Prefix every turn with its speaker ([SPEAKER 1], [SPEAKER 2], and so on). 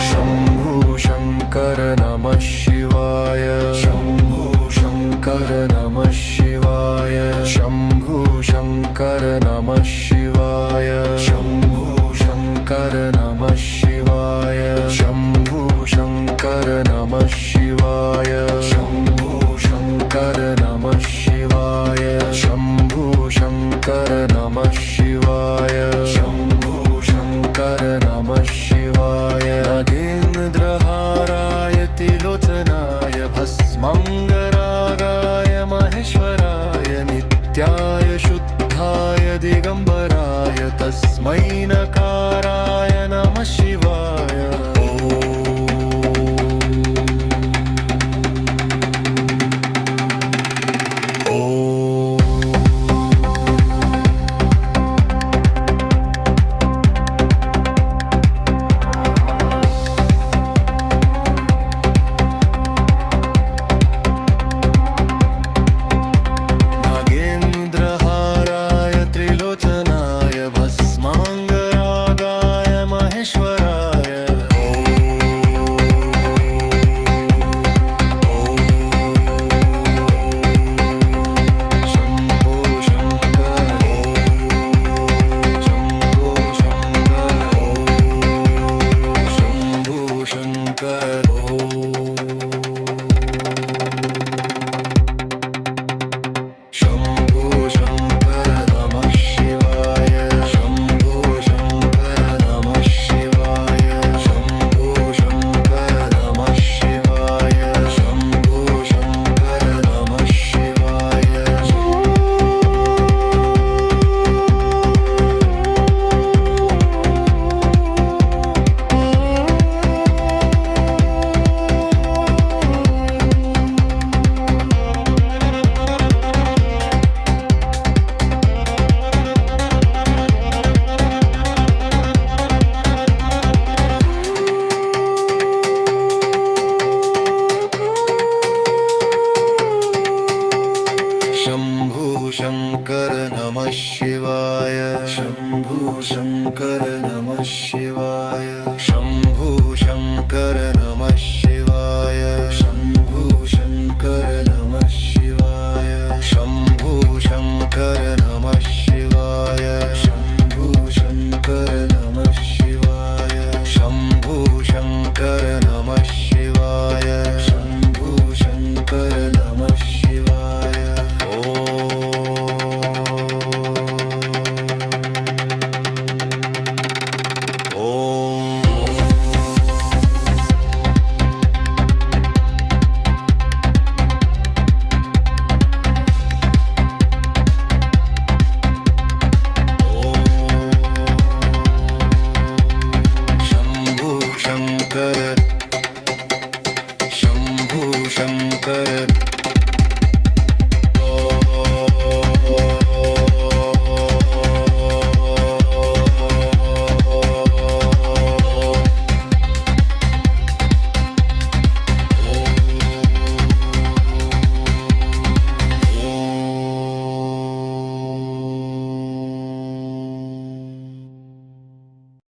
[SPEAKER 1] शंभू शंकर नमः शिवाय शंभू शंकर नमः शिवाय शंभू शंकर नमः शिवाय शंभू शंकर नमः शिवाय शंभू शंकर नमः शिवाय शंभू शंकर नमः शिवाय शंभू शंकर नमः शिवाय शंभू शंकर नमः शिवाय नागेन्द्रहाराय त्रिलोचनाय भस्मांगरागाय महेश्वराय नित्याय शुद्धाय दिगंबराय तस्मै नकाराय नमः शिवाय शंभू शंकर नमः शिवाय शंभू शंकर नमः शिवाय शंभू शंकर नमः शिवाय शंभू शंकर नमः शिवाय शंभू शंकर नमः शिवाय शंभू शंकर नमः शिवाय शंभू शंकर नमः शिवाय शंभू शंकर नमः शिवाय शंभू शंकर